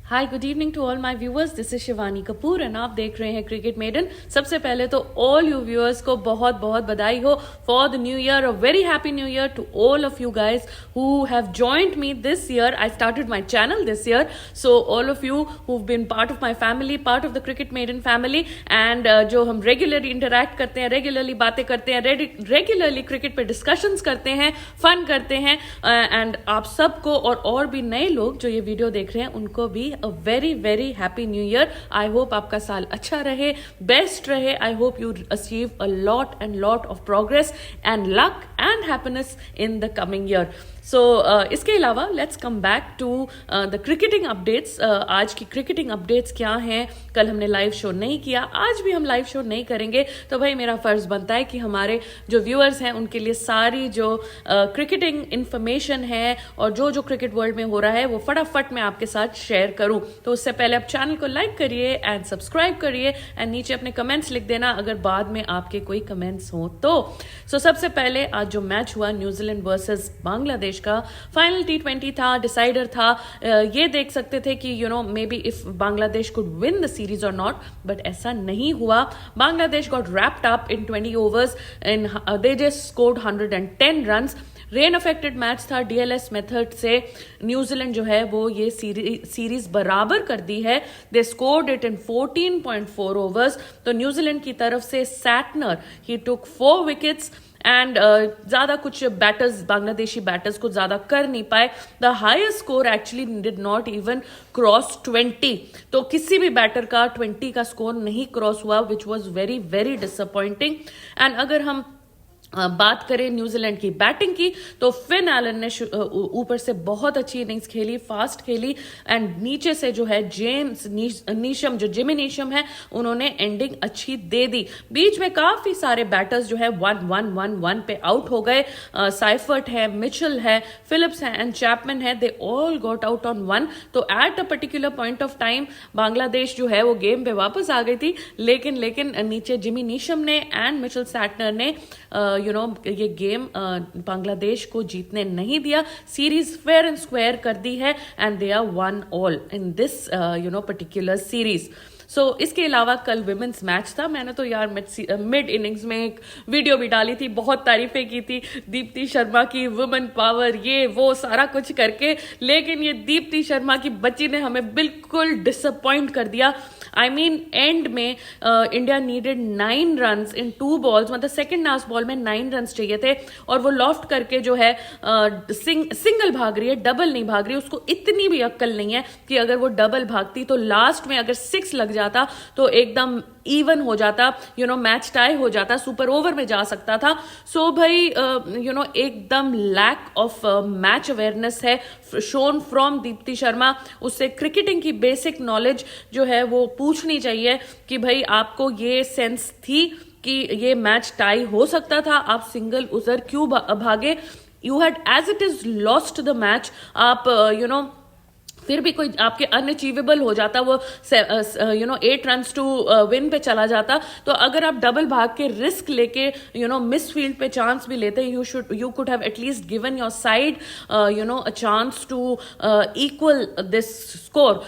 Hi good evening to all my viewers, this is Shivani Kapoor and आप देख रहे हैं क्रिकेट मेडन। सबसे पहले तो ऑल यू व्यूअर्स को बहुत बहुत बधाई हो for the new year. A very happy new year to all of you guys who have joined me this year. I started my channel this year, so all of you who been part of my family, part of the cricket maiden family and जो हम regularly interact करते हैं, regularly बातें करते हैं, regularly cricket पे discussions करते हैं, फन करते हैं एंड आप सबको और भी नए लोग जो ये वीडियो देख रहे हैं उनको भी a very very happy new year. I hope आपका साल अच्छा रहे, बेस्ट रहे. I hope you achieve a lot of progress and luck and happiness in the coming year. So इसके अलावा let's come back to the cricketing updates. आज की cricketing updates क्या हैं? कल हमने लाइव शो नहीं किया, आज भी हम लाइव शो नहीं करेंगे, तो भाई मेरा फर्ज बनता है कि हमारे जो व्यूअर्स हैं उनके लिए सारी जो क्रिकेटिंग इन्फॉर्मेशन है और जो क्रिकेट वर्ल्ड में हो रहा है वो फटाफट मैं आपके साथ शेयर करूं। तो उससे पहले आप चैनल को लाइक करिए एंड सब्सक्राइब करिए एंड नीचे अपने कमेंट्स लिख देना अगर बाद में आपके कोई कमेंट्स हो तो। सबसे पहले आज जो मैच हुआ न्यूजीलैंड वर्सेस बांग्लादेश का, फाइनल T20 था, डिसाइडर था। ये देख सकते थे कि may be if Bangladesh could win the series और नॉट, बट ऐसा नहीं हुआ। Bangladesh got wrapped up in 20 overs and they just scored 110 runs. Rain affected match था, डीएलएस मेथड से न्यूजीलैंड जो है वो ये सीरीज बराबर कर दी है। They scored it in 14.4 overs. तो न्यूजीलैंड की तरफ से Santner he took 4 wickets and ज्यादा कुछ बैटर्स, बांग्लादेशी बैटर्स को ज्यादा कर नहीं पाए। The highest score actually did not even cross 20। तो किसी भी बैटर का 20 का स्कोर नहीं क्रॉस हुआ, which was very very disappointing. And अगर हम बात करें न्यूजीलैंड की बैटिंग की तो फिन एलन ने ऊपर से बहुत अच्छी इनिंग्स खेली, फास्ट खेली एंड नीचे से जो है जेम्स नीशम, जो जिमी नीशम है, उन्होंने एंडिंग अच्छी दे दी। बीच में काफी सारे बैटर्स जो है 1-1-1-1 पे आउट हो गए। साइफर्ट है, मिचेल है, फिलिप्स है एंड चैपमैन है, they all got out on 1। तो at a particular point of time Bangladesh जो है वो गेम पे वापस आ गई थी, लेकिन नीचे जिमी नीशम ने एंड मिचेल सैटनर ने ये गेम बांग्लादेश को जीतने नहीं दिया। सीरीज फेयर एंड स्क्वायर कर दी है and they are 1 all in this particular series. इसके अलावा कल विमेंस मैच था। मैंने तो यार मिड इनिंग्स में एक वीडियो भी डाली थी, बहुत तारीफें की थी दीप्ति शर्मा की, वुमेन पावर, ये वो सारा कुछ करके, लेकिन ये दीप्ति शर्मा की बच्ची ने हमें बिल्कुल डिसअपॉइंट कर दिया। आई मीन एंड में India needed 9 runs in 2 balls, मतलब सेकंड लास्ट बॉल में 9 रन्स चाहिए थे और वो लॉफ्ट करके जो है सिंगल भाग रही है, डबल नहीं भाग रही। उसको इतनी भी अक्ल नहीं है कि अगर वो डबल भागती तो लास्ट में अगर 6 लग जाता तो एकदम इवन हो जाता, मैच टाई हो जाता, सुपर ओवर में जा सकता था। भाई एकदम लैक ऑफ मैच अवेयरनेस है शोन फ्रॉम दीप्ति शर्मा। उससे क्रिकेटिंग की बेसिक नॉलेज जो है वो पूछनी चाहिए कि भाई आपको ये सेंस थी कि ये मैच टाई हो सकता था, आप सिंगल उधर क्यों भागे? You had as it is lost the match. आप फिर भी कोई आपके अनअचीवेबल हो जाता, वो 8 रन्स टू विन पे चला जाता। तो अगर आप डबल भाग के रिस्क लेके मिस फील्ड पे चांस भी लेते, you could have at least given your side a chance to equal this score.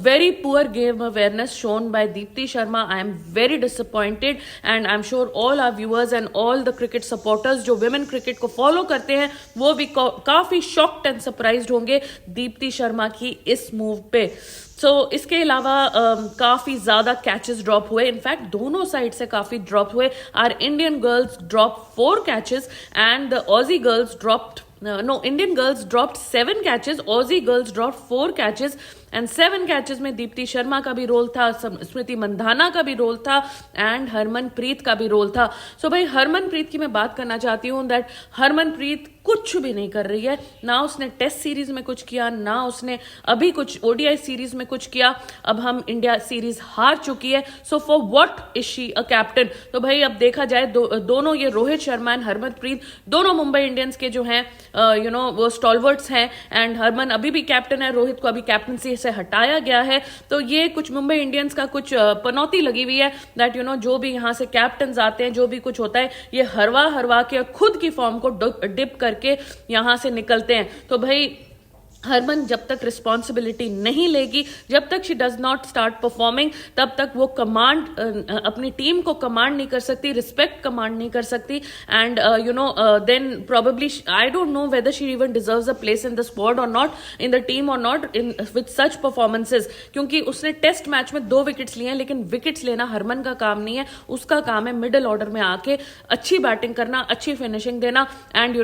Very poor game awareness shown by Deepti Sharma. I am very disappointed and I am sure all our viewers and all the cricket supporters जो women cricket को follow करते हैं वो भी काफी shocked and surprised होंगे दीप्ति शर्मा की इस मूव पे। इसके अलावा काफी ज्यादा कैचेस ड्रॉप हुए, इनफैक्ट दोनों साइड से काफी ड्रॉप हुए। Our Indian girls drop 4 catches and the Aussie girls dropped Indian girls dropped 7 catches, Aussie girls dropped 4 catches and 7 catches में दीप्ति शर्मा का भी रोल था, स्मृति मंधाना का भी रोल था एंड हरमनप्रीत का भी रोल था। भाई हरमनप्रीत की मैं बात करना चाहती हूँ दैट हरमनप्रीत कुछ भी नहीं कर रही है, ना उसने टेस्ट सीरीज में कुछ किया, ना उसने अभी कुछ ओडीआई सीरीज में कुछ किया। अब हम इंडिया सीरीज हार चुकी है, for what is she a captain? तो भाई अब देखा जाए दोनों ये रोहित शर्मा एंड हरमनप्रीत दोनों मुंबई इंडियंस के जो हैं वो स्टॉलवर्ट्स हैं एंड हरमन अभी भी कैप्टन है, रोहित को अभी कैप्टनसी से हटाया गया है। तो ये कुछ मुंबई इंडियंस का कुछ पनौती लगी हुई है दैट जो भी यहाँ से कैप्टन आते हैं, जो भी कुछ होता है, ये हरवा के खुद की फॉर्म को डिप करके यहां से निकलते हैं। तो भाई हरमन जब तक रिस्पॉन्सिबिलिटी नहीं लेगी, जब तक she does not start performing, तब तक वो कमांड अपनी टीम को कमांड नहीं कर सकती, रिस्पेक्ट कमांड नहीं कर सकती. And then probably I don't know whether she even deserves a place in the squad or not, in the team or not, in with such performances. क्योंकि उसने टेस्ट मैच में 2 wickets लिए हैं, लेकिन wickets लेना हरमन का काम नहीं है. उसका काम है मिडिल ऑर्डर में आके अच्छी बैटिंग करना, अच्छी फिनिशिंग देना, एंड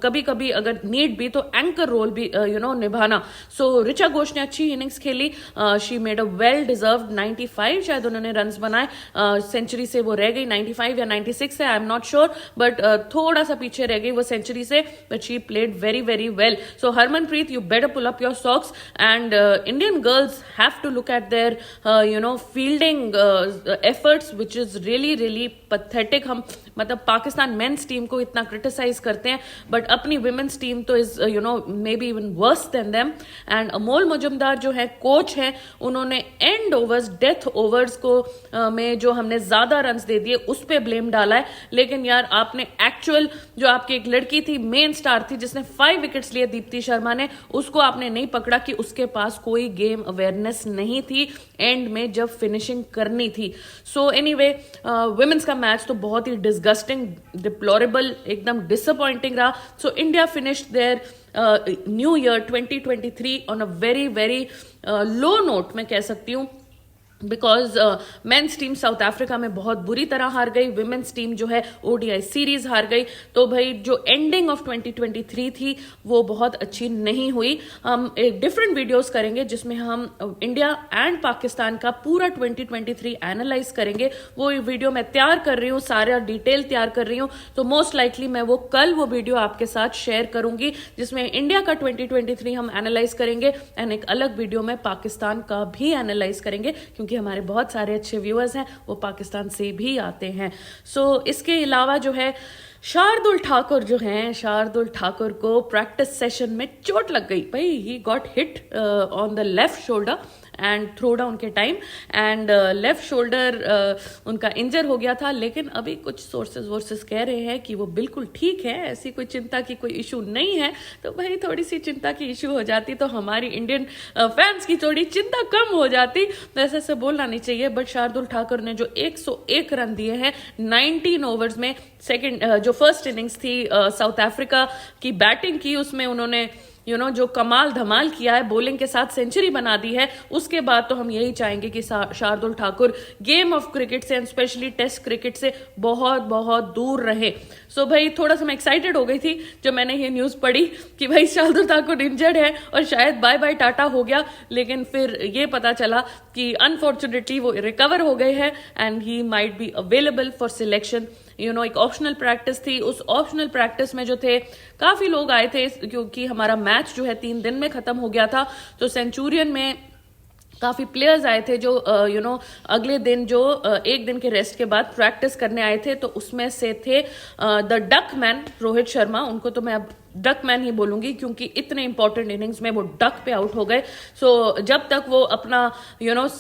कभी कभी अगर नीड भी तो एंकर रोल भी निभाना. सो ऋचा घोष ने अच्छी इनिंग्स खेली. She made a well deserved 95 शायद उन्होंने रन्स बनाए. सेंचुरी से वो रह गई, 95 या 96 है, I am not sure, but थोड़ा सा पीछे रह गई वो सेंचुरी से. But she played very very well. So Harmanpreet, you better pull up your socks. And Indian girls have to look at their fielding efforts which is really really pathetic. हम मतलब Pakistan men's team को इतना criticise करते हैं, but अपनी women's team तो is maybe even worse than them. And Amol Muzumdar जो है कोच हैं, उन्होंने एंड ओवर्स, डेथ ओवर्स को में जो हमने ज्यादा रन्स दे दिए उस पे ब्लेम डाला है. लेकिन यार आपने एक्चुअल जो आपकी एक लड़की थी, मेन स्टार थी, जिसने 5 विकेट्स लिए, दीप्ति शर्मा ने, उसको आपने नहीं पकड़ा कि उसके पास कोई गेम अवेयरनेस नहीं थी एंड में जब फिनिशिंग करनी थी. सो एनीवे, वुमेन्स का मैच तो बहुत ही डिस्गस्टिंग, डिप्लोरेबल, एकदम डिसअपॉइंटिंग रहा. So India finished their new year 2023 on a very very low note, मैं कह सकती हूँ, because men's team south Africa में बहुत बुरी तरह हार गई, विमेन्स टीम जो है ओडीआई सीरीज हार गई. तो भाई जो एंडिंग ऑफ 2023 थी वो बहुत अच्छी नहीं हुई. हम एक डिफरेंट वीडियोस करेंगे जिसमें हम इंडिया एंड पाकिस्तान का पूरा 2023 एनालाइज करेंगे. वो वीडियो मैं तैयार कर रही हूँ, सारा डिटेल तैयार कर रही हूँ, तो मोस्ट लाइकली मैं वो कल वो वीडियो आपके साथ शेयर करूंगी जिसमें इंडिया का 2023 हम एनालाइज करेंगे एंड एक अलग वीडियो में पाकिस्तान का भी एनालाइज करेंगे, क्योंकि हमारे बहुत सारे अच्छे व्यूअर्स हैं वो पाकिस्तान से भी आते हैं. सो इसके अलावा जो है शार्दुल ठाकुर जो हैं, शार्दुल ठाकुर को प्रैक्टिस सेशन में चोट लग गई. भाई he got hit on the left shoulder and throw down के टाइम, एंड लेफ्ट शोल्डर उनका इंजर हो गया था. लेकिन अभी कुछ सोर्सेज कह रहे हैं कि वो बिल्कुल ठीक है, ऐसी कोई चिंता की कोई इशू नहीं है. तो भाई थोड़ी सी चिंता की इशू हो जाती तो हमारी इंडियन फैंस की थोड़ी चिंता कम हो जाती. वैसे से बोलना नहीं चाहिए, बट शार्दुल ठाकुर ने जो 101 रन दिए हैं 19 ओवर्स में, सेकंड जो फर्स्ट इनिंग्स थी साउथ अफ्रीका की बैटिंग की, उसमें उन्होंने जो कमाल धमाल किया है, बॉलिंग के साथ सेंचुरी बना दी है. उसके बाद तो हम यही चाहेंगे कि Shardul Thakur game of cricket से एंड स्पेशली टेस्ट क्रिकेट से बहुत बहुत दूर रहे. सो भाई थोड़ा सा मैं एक्साइटेड हो गई थी जब मैंने ये न्यूज पढ़ी कि भाई शार्दुल ठाकुर इंजर्ड है और शायद बाय बाय टाटा हो गया. लेकिन फिर ये पता चला कि अनफॉर्चुनेटली वो रिकवर हो गए हैं and he might be available for selection. एक ऑप्शनल प्रैक्टिस थी, उस ऑप्शनल प्रैक्टिस में जो थे काफी लोग आए थे, क्योंकि हमारा मैच जो है 3 दिन में खत्म हो गया था. तो सेंचुरियन में काफी प्लेयर्स आए थे जो अगले दिन जो एक दिन के रेस्ट के बाद प्रैक्टिस करने आए थे. तो उसमें से थे the duck man Rohit Sharma, उनको तो मैं अब डक मैन ही बोलूंगी क्योंकि इतने इंपॉर्टेंट इनिंग्स में वो डक पे आउट हो गए. सो जब तक वो अपना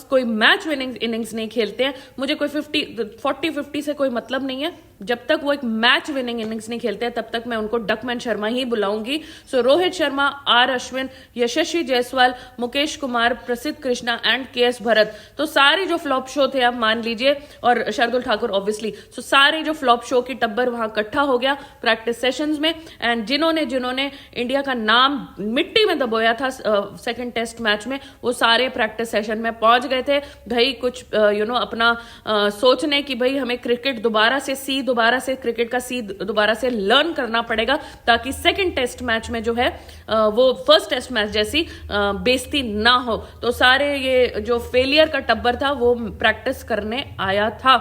कोई मैच विनिंग इनिंग्स नहीं खेलते हैं, मुझे कोई 40-50 से कोई मतलब नहीं है, जब तक वो एक मैच विनिंग इनिंग्स नहीं खेलते हैं तब तक मैं उनको डकमैन शर्मा ही बुलाऊंगी. So Rohit Sharma, R Ashwin, Yashasvi Jaiswal, Mukesh Kumar, Prasidh Krishna and KS. Bharat, तो सारे जो फ्लॉप शो थे आप मान लीजिए, और शार्दुल ठाकुर ऑब्वियसली, सो सारे जो फ्लॉप शो की टब्बर वहां इकट्ठा हो गया प्रैक्टिस सेशंस में. एंड जिन्होंने इंडिया का नाम मिट्टी में दबोया था सेकंड टेस्ट मैच में, वो सारे प्रैक्टिस सेशन में पहुंच गए थे. भाई कुछ अपना सोचने की भाई हमें क्रिकेट दोबारा से क्रिकेट का सी दोबारा से लर्न करना पड़ेगा ताकि सेकंड टेस्ट मैच में जो है वो फर्स्ट टेस्ट मैच जैसी बेइज्जती ना हो. तो सारे ये जो फेलियर का टब्बर था वो प्रैक्टिस करने आया था.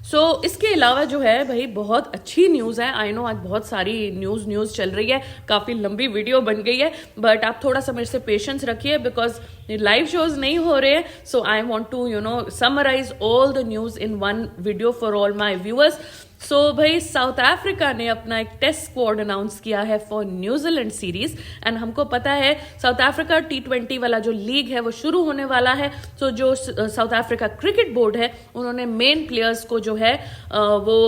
सो इसके अलावा जो है भाई बहुत अच्छी न्यूज़ है. आई नो आज बहुत सारी न्यूज़ चल रही है, काफ़ी लंबी वीडियो बन गई है, बट आप थोड़ा सा मेरे से पेशेंस रखिए बिकॉज लाइव शोज नहीं हो रहे हैं. So I want to summarise all the news in one video for all my viewers. So भाई साउथ अफ्रीका ने अपना एक टेस्ट स्क्वाड अनाउंस किया है फॉर न्यूजीलैंड सीरीज. एंड हमको पता है साउथ अफ्रीका T20 वाला जो लीग है वो शुरू होने वाला है. सो जो साउथ अफ्रीका क्रिकेट बोर्ड है उन्होंने मेन प्लेयर्स को जो है वो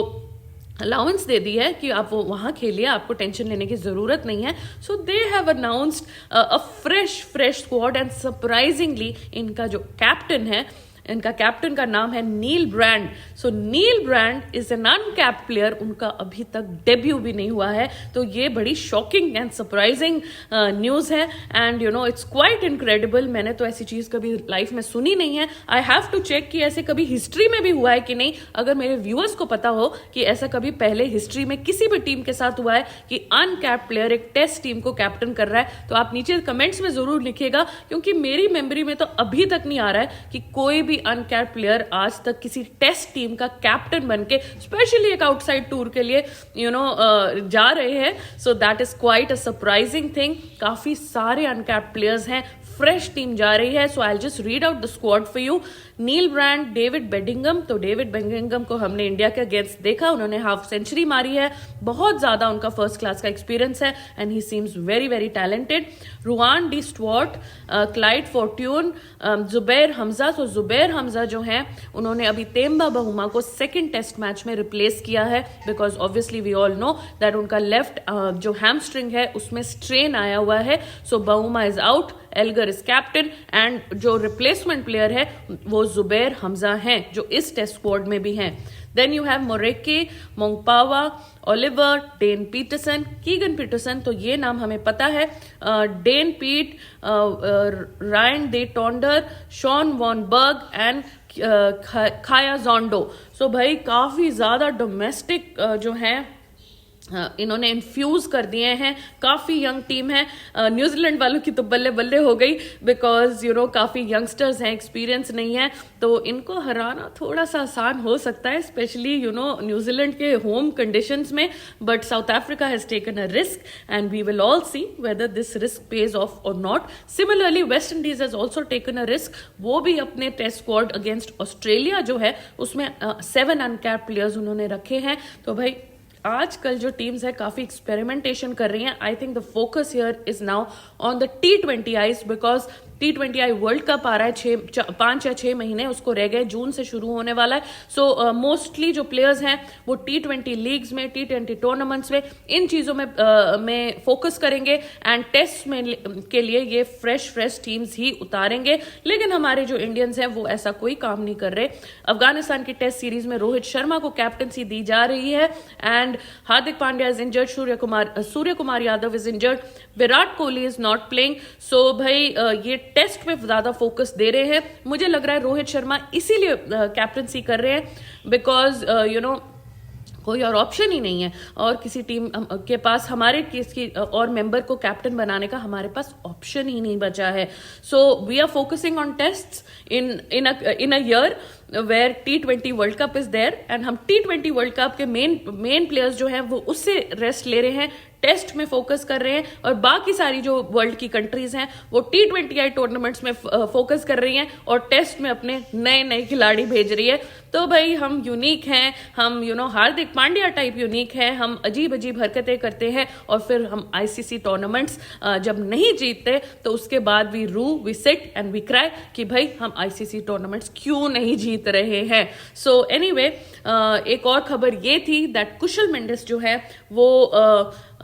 अलाउंस दे दी है कि आप वो वहाँ खेलिए, आपको टेंशन लेने की ज़रूरत नहीं है. So they have announced a fresh squad and surprisingly इनका जो कैप्टन है, इनका कैप्टन का नाम है Neil Brand. So Neil Brand is an uncapped player, उनका अभी तक डेब्यू भी नहीं हुआ है. तो ये बड़ी शॉकिंग एंड सरप्राइजिंग न्यूज़ है and you know it's quite incredible. मैंने तो ऐसी चीज़ कभी लाइफ में सुनी नहीं है. आई हैव टू चेक कि ऐसे कभी हिस्ट्री में भी हुआ है कि नहीं. अगर मेरे व्यूअर्स को पता हो कि ऐसा कभी पहले हिस्ट्री में किसी भी टीम के साथ हुआ है कि अनकैप्ड प्लेयर एक टेस्ट टीम को कैप्टन कर रहा है, तो आप नीचे कमेंट्स में जरूर लिखिएगा, क्योंकि मेरी मेमोरी में तो अभी तक नहीं आ रहा है कि कोई भी अनकैप्ड प्लेयर आज तक किसी टेस्ट टीम का कैप्टन बनके स्पेशली एक आउटसाइड टूर के लिए जा रहे हैं. So that is quite a surprising thing. काफी सारे अनकैप्ड प्लेयर्स हैं, फ्रेश टीम जा रही है. So I just read out the squad for you. Neil Brand, David Bedingham. तो डेविड बेडिंगम को हमने इंडिया के अगेंस्ट देखा, उन्होंने हाफ सेंचुरी मारी है, बहुत ज्यादा उनका फर्स्ट क्लास का एक्सपीरियंस है and he seems very very talented. Ruan de Swardt, Clyde Fortuin, Zubayr Hamza. तो जुबैर हमजा जो हैं उन्होंने अभी तेम्बा बहुमा को सेकंड टेस्ट मैच में रिप्लेस किया है, because obviously we all know that उनका लेफ्ट जो हैमस्ट्रिंग है उसमें स्ट्रेन आया हुआ है. So Bavuma is out, Elgar is captain and जो रिप्लेसमेंट प्लेयर है वो जुबैर हमजा हैं, जो इस टेस्ट स्क्वाड में भी हैं. देन यू हैव मोरेके, मोंगपावा, Olivier, Dane Paterson, Keegan Petersen. तो ये नाम हमें पता है. Dane Piedt, Ryan de Tonder, Shaun von Berg and Khaya Zondo. सो भाई काफी ज्यादा डोमेस्टिक जो है इन्होंने इन्फ्यूज कर दिए हैं. काफी यंग टीम है. न्यूजीलैंड वालों की तो बल्ले बल्ले हो गई, बिकॉज यू नो काफी यंगस्टर्स हैं, एक्सपीरियंस नहीं है, तो इनको हराना थोड़ा सा आसान हो सकता है, स्पेशली यू नो न्यूजीलैंड के होम कंडीशंस में. But South Africa has taken a risk and we will all see whether this risk pays off or not. Similarly West Indies has also taken a risk. वो भी अपने test squad against Australia जो है उसमें 7 uncapped players उन्होंने रखे हैं. तो भाई आजकल जो टीम्स है काफी एक्सपेरिमेंटेशन कर रही हैं. I think the focus here is now on the T20Is, because T20I world cup आ रहा है 5 या 6 महीने उसको रह गए, जून से शुरू होने वाला है. सो मोस्टली जो प्लेयर्स हैं वो T20 लीग्स में, T20 टूर्नामेंट्स में, इन चीजों में फोकस करेंगे एंड टेस्ट में के लिए ये फ्रेश टीम्स ही उतारेंगे. लेकिन हमारे जो इंडियंस हैं वो ऐसा कोई काम नहीं कर रहे. अफगानिस्तान की टेस्ट सीरीज में रोहित शर्मा को कैप्टनसी दी जा रही है and Hardik Pandya is injured, Surya Kumar Yadav is injured, Virat Kohli is not playing. So भाई ये टेस्ट पे ज्यादा फोकस दे रहे हैं. मुझे लग रहा है रोहित शर्मा इसीलिए कैप्टनसी कर रहे हैं, बिकॉज यू नो कोई और ऑप्शन ही नहीं है और किसी टीम के पास हमारे किसी और मेंबर को कैप्टन बनाने का हमारे पास ऑप्शन ही नहीं बचा है. So we are focusing on tests in a year where T20 world cup is there and हम T20 वर्ल्ड कप के मेन प्लेयर्स जो हैं वो उससे रेस्ट ले रहे हैं, टेस्ट में फोकस कर रहे हैं, और बाकी सारी जो वर्ल्ड की कंट्रीज हैं वो T20I टूर्नामेंट्स में फोकस कर रही हैं और टेस्ट में अपने नए खिलाड़ी भेज रही है. तो भाई हम यूनिक हैं, हम हार्दिक पांड्या टाइप यूनिक हैं, हम अजीब हरकतें करते हैं और फिर हम ICC टूर्नामेंट्स जब नहीं जीतते तो उसके बाद we sit and we cry कि भाई हम ICC टूर्नामेंट्स क्यों नहीं जीत रहे हैं. सो एनीवे एक और खबर ये थी दैट कुशल मेंडिस जो है वो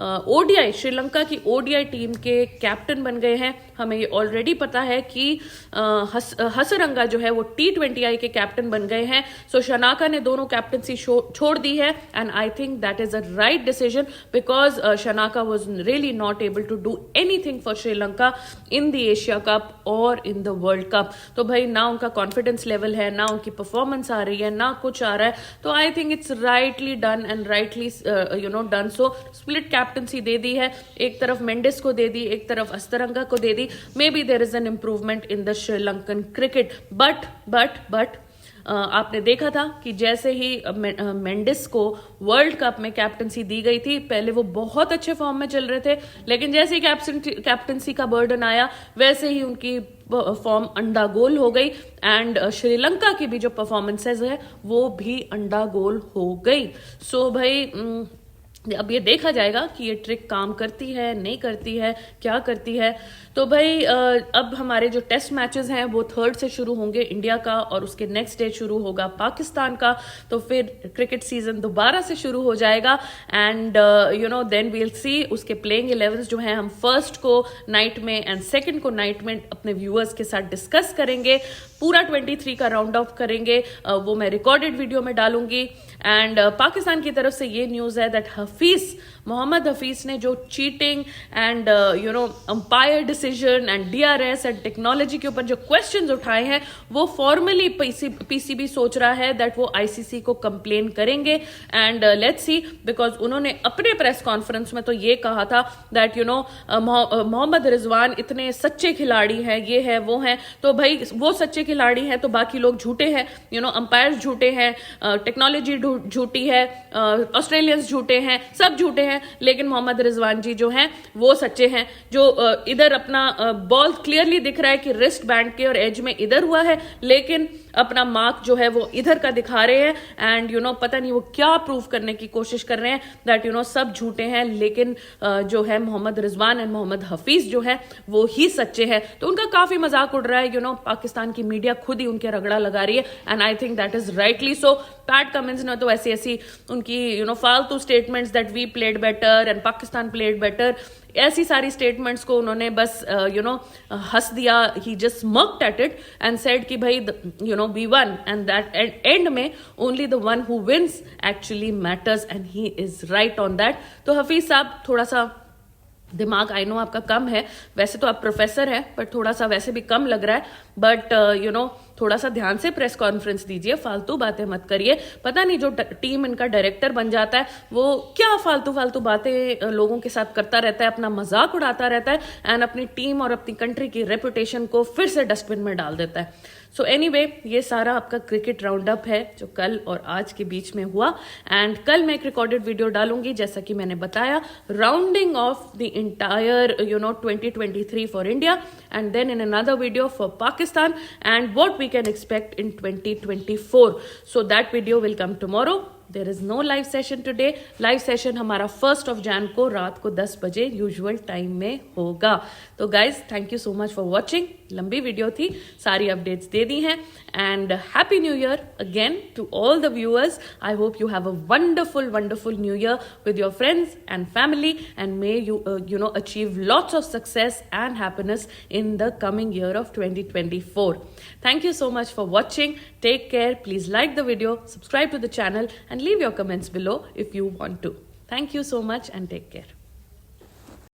ODI श्रीलंका की ODI टीम के कैप्टन बन गए हैं. हमें ये ऑलरेडी पता है कि हसरंगा जो है वो T20I के कैप्टन बन गए हैं. सो शनाका ने दोनों कैप्टनसी छोड़ दी है and I think that is a right decision, because Shanaka was really not able to do anything for Sri Lanka in the Asia cup और इन द वर्ल्ड कप. तो भाई ना उनका कॉन्फिडेंस लेवल है, ना उनकी परफॉर्मेंस आ रही है, ना कुछ आ रहा है. तो I think it's rightly done and rightly done. So split captaincy दे दी है, एक तरफ मेंडिस को दे दी, एक तरफ हसरंगा को दे दी. Maybe there is an improvement in the Sri Lankan cricket. But आपने देखा था कि जैसे ही मेंडिस को वर्ल्ड कप में कैप्टनसी दी गई थी, पहले वो बहुत अच्छे फॉर्म में चल रहे थे, लेकिन जैसे ही कैप्टनसी का बर्डन आया वैसे ही उनकी फॉर्म अंडा गोल हो गई एंड श्रीलंका की भी जो परफॉर्मेंसेज है वो भी अंडा गोल हो गई. सो भाई अब ये देखा जाएगा कि ये ट्रिक काम करती है नहीं करती है, क्या करती है। तो भाई अब हमारे जो टेस्ट मैचेस हैं वो 3rd से शुरू होंगे इंडिया का, और उसके नेक्स्ट डे शुरू होगा पाकिस्तान का। तो फिर क्रिकेट सीजन दोबारा से शुरू हो जाएगा, एंड देन वील सी उसके प्लेइंग 11 जो हैं हम 1st को नाइट में एंड 2nd को नाइट में अपने व्यूअर्स के साथ डिस्कस करेंगे। पूरा 23 का राउंड ऑफ करेंगे, वो मैं रिकॉर्डेड वीडियो में डालूंगी। एंड पाकिस्तान की तरफ से ये न्यूज है दैट मोहम्मद हफीज ने जो cheating and umpire decision and DRS and technology के ऊपर जो क्वेश्चंस उठाए हैं वो फॉर्मली पीसीबी सोच रहा है दैट वो आईसीसी को कंप्लेन करेंगे। एंड लेट्स सी, बिकॉज उन्होंने अपने प्रेस कॉन्फ्रेंस में तो ये कहा था दैट मोहम्मद रिजवान इतने सच्चे खिलाड़ी हैं, ये है वो हैं। तो भाई वो सच्चे खिलाड़ी हैं तो बाकी लोग झूठे हैं, अंपायर्स झूठे हैं, टेक्नोलॉजी झूठी है, ऑस्ट्रेलियंस झूठे हैं, सब झूठे हैं, लेकिन मोहम्मद रिजवान जी जो हैं वो सच्चे हैं। जो इधर अपना बॉल क्लियरली दिख रहा है कि रिस्ट बैंड के और एज में इधर हुआ है, लेकिन अपना मार्क जो है वो इधर का दिखा रहे हैं। एंड पता नहीं वो क्या प्रूव करने की कोशिश कर रहे हैं दैट सब झूठे हैं, लेकिन जो है मोहम्मद रिजवान एंड मोहम्मद हफीज जो है वो ही सच्चे हैं। तो उनका काफी मजाक उड़ रहा है, पाकिस्तान की मीडिया खुद ही उनके रगड़ा लगा रही है, and I think that is rightly so. Pat Cummins ने तो ऐसी उनकी फालतू statements that we played better and Pakistan played better, ऐसी सारी स्टेटमेंट्स को उन्होंने बस हंस दिया। He just smirked at it and said कि भाई we won, and that end में only the one who wins actually matters, and he is right on that. तो हफीज साहब थोड़ा सा दिमाग आई नो आपका कम है, वैसे तो आप प्रोफेसर हैं पर थोड़ा सा वैसे भी कम लग रहा है, बट थोड़ा सा ध्यान से प्रेस कॉन्फ्रेंस दीजिए, फालतू बातें मत करिए। पता नहीं जो टीम इनका डायरेक्टर बन जाता है वो क्या फालतू बातें लोगों के साथ करता रहता है, अपना मजाक उड़ाता रहता है, एंड अपनी टीम और अपनी कंट्री की रेपुटेशन को फिर से डस्टबिन में डाल देता है। सो एनीवे, ये सारा आपका क्रिकेट राउंड अप है जो कल और आज के बीच में हुआ, एंड कल मैं एक रिकॉर्डेड वीडियो डालूंगी जैसा कि मैंने बताया, rounding off the entire 2023 for India, and then in another video for Pakistan and what we can expect in 2024. So that video will come tomorrow. There is no live session today. Live session हमारा 1st of Jan को रात को 10 बजे usual time में होगा। तो guys thank you so much for watching. लंबी video थी, सारी अपडेट्स दे दी हैं, and happy new year again to all the viewers. I hope you have a wonderful new year with your friends and family, and may you achieve lots of success and happiness in the coming year of 2024. Thank you so much for watching. Take care. Please like the video, subscribe to the channel, and leave your comments below if you want to. Thank you so much and take care.